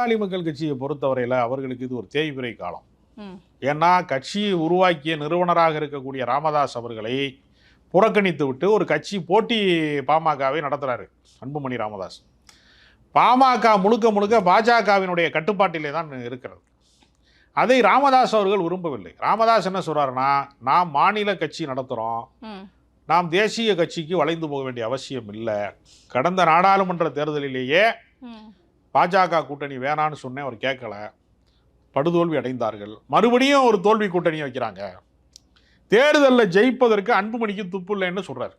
பாட்டாளி மக்கள் கட்சியை பொறுத்தவரையில் அவர்களுக்கு இது ஒரு தேய்பிறை காலம். ஏன்னா கட்சியை உருவாக்கிய நிறுவனராக இருக்கக்கூடிய ராமதாஸ் அவர்களை புறக்கணித்து விட்டு ஒரு கட்சி போட்டி பாமகவை நடத்துறாரு அன்புமணி ராமதாஸ். பாமக முழுக்க முழுக்க பாஜகவினுடைய கட்டுப்பாட்டிலே தான் இருக்கிறது. அதை ராமதாஸ் அவர்கள் விரும்பவில்லை. ராமதாஸ் என்ன சொல்றாருன்னா, நாம் மாநில கட்சி நடத்துகிறோம், நாம் தேசிய கட்சிக்கு வளைந்து போக வேண்டிய அவசியம் இல்லை. கடந்த நாடாளுமன்ற தேர்தலிலேயே பாஜக கூட்டணி வேணான்னு சொன்னேன், அவர் கேட்கல, படுதோல்வி அடைந்தார்கள். மறுபடியும் ஒரு தோல்வி கூட்டணி வைக்கிறாங்க. தேர்தலில் ஜெயிப்பதற்கு அன்புமணிக்கு துப்பு இல்லைன்னு சொல்றாரு.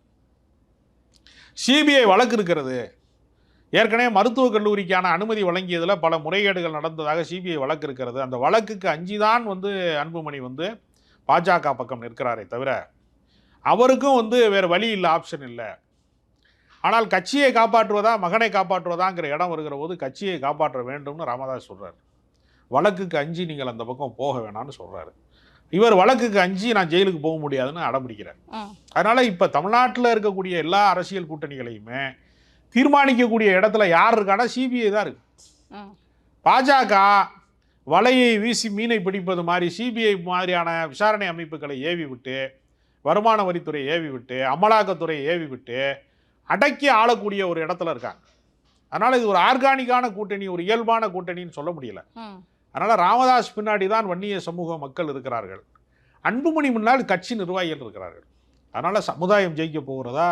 சிபிஐ வழக்கு இருக்கிறது. ஏற்கனவே மருத்துவக் கல்லூரிக்கான அனுமதி வழங்கியதில் பல முறைகேடுகள் நடந்ததாக சிபிஐ வழக்கு இருக்கிறது. அந்த வழக்குக்கு அஞ்சுதான் அன்புமணி பாஜக பக்கம் நிற்கிறாரே தவிர அவருக்கும் வேறு வழி இல்லை, ஆப்ஷன் இல்லை. ஆனால் கட்சியை காப்பாற்றுவதா மகனை காப்பாற்றுவதாங்கிற இடம் வருகிற போது கட்சியை காப்பாற்ற வேண்டும்னு ராமதாஸ் சொல்கிறார். வழக்குக்கு அஞ்சு நீங்கள் அந்த பக்கம் போக வேணாம்னு சொல்கிறாரு. இவர் வழக்குக்கு அஞ்சு நான் ஜெயிலுக்கு போக முடியாதுன்னு அடம்பிடிக்கிறார். அதனால் இப்போ தமிழ்நாட்டில் இருக்கக்கூடிய எல்லா அரசியல் கூட்டணிகளையுமே தீர்மானிக்கக்கூடிய இடத்துல யார் இருக்கானா சிபிஐ தான் இருக்கு. பாஜக வலையை வீசி மீனை பிடிப்பது மாதிரி சிபிஐ மாதிரியான விசாரணை அமைப்புகளை ஏவி விட்டு, வருமான வரித்துறை ஏவி விட்டு, அமலாக்கத்துறை ஏவி விட்டு அடக்கி ஆளக்கூடிய ஒரு இடத்துல இருக்காங்க. அதனால் இது ஒரு ஆர்கானிக்கான கூட்டணி, ஒரு இயல்பான கூட்டணின்னு சொல்ல முடியல. அதனால் ராமதாஸ் பின்னாடி தான் வன்னிய சமூக மக்கள் இருக்கிறார்கள். அன்புமணி முன்னால் கட்சி நிர்வாகிகள் இருக்கிறார்கள். அதனால் சமுதாயம் ஜெயிக்க போகிறதா,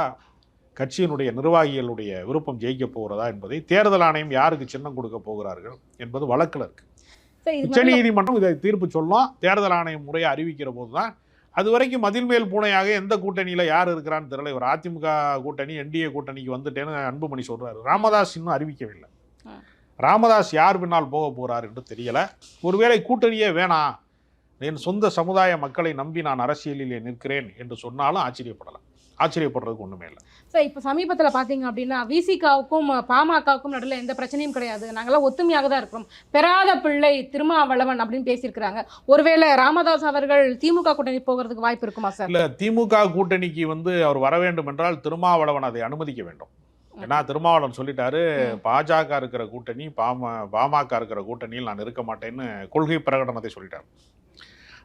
கட்சியினுடைய நிர்வாகிகளுடைய விருப்பம் ஜெயிக்க போகிறதா என்பதை தேர்தல் ஆணையம் யாருக்கு சின்னம் கொடுக்க போகிறார்கள் என்பது வழக்கில் இருக்கு. உச்சநீதிமன்றம் இதை தீர்ப்பு சொல்லும். தேர்தல் ஆணையம் முறையை அறிவிக்கிற போது தான் அது வரைக்கும் மதில் மேல் பூனையாக எந்த கூட்டணியில் யார் இருக்கிறான்னு தெரியல. இவர் அதிமுக கூட்டணி என்டிஏ கூட்டணிக்கு வந்துட்டேன்னு அன்புமணி சொல்கிறாரு. ராமதாஸ் இன்னும் அறிவிக்கவில்லை. ராமதாஸ் யார் பின்னால் போக போகிறார் என்று தெரியலை. ஒருவேளை கூட்டணியே வேணாம், என் சொந்த சமுதாய மக்களை நம்பி நான் அரசியலிலே நிற்கிறேன் என்று சொன்னாலும் ஆச்சரியப்படுறதுக்கு ஒன்றுமே இல்லை. சார், இப்போ சமீபத்தில் பார்த்தீங்க அப்படின்னா விசிகாவுக்கும் பாமகவுக்கும் நடுவில் எந்த பிரச்சனையும் கிடையாது, நாங்களாம் ஒத்துமையாக தான் இருக்கிறோம், பெறாத பிள்ளை திருமாவளவன் அப்படின்னு பேசியிருக்கிறாங்க. ஒருவேளை ராமதாஸ் அவர்கள் திமுக கூட்டணி போகிறதுக்கு வாய்ப்பு இருக்குமா சார்? இல்லை, திமுக கூட்டணிக்கு அவர் வர வேண்டும் என்றால் திருமாவளவன் அதை அனுமதிக்க வேண்டும். ஏன்னா திருமாவளவன் சொல்லிட்டாரு, பாஜக இருக்கிற கூட்டணி பாமக இருக்கிற கூட்டணியில் நான் இருக்க மாட்டேன்னு கொள்கை பிரகடனத்தை சொல்லிட்டார்.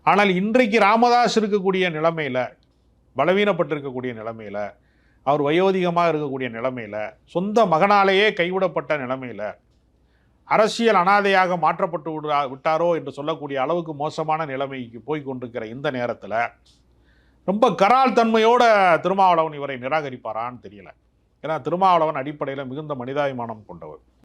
ஆனால் இன்றைக்கு ராமதாஸ் இருக்கக்கூடிய நிலைமையில், பலவீனப்பட்டிருக்கக்கூடிய நிலைமையில், அவர் வயோதிகமாக இருக்கக்கூடிய நிலைமையில், சொந்த மகனாலேயே கைவிடப்பட்ட நிலைமையில், அரசியல் அனாதையாக மாற்றப்பட்டு விட்டாரோ என்று சொல்லக்கூடிய அளவுக்கு மோசமான நிலைமைக்கு போய் கொண்டிருக்கிற இந்த நேரத்தில் ரொம்ப கரால் தன்மையோட திருமாவளவன் இவரை நிராகரிப்பாரான்னு தெரியல. ஏன்னா திருமாவளவன் அடிப்படையில் மிகுந்த மனிதாபிமானம் கொண்டவர்.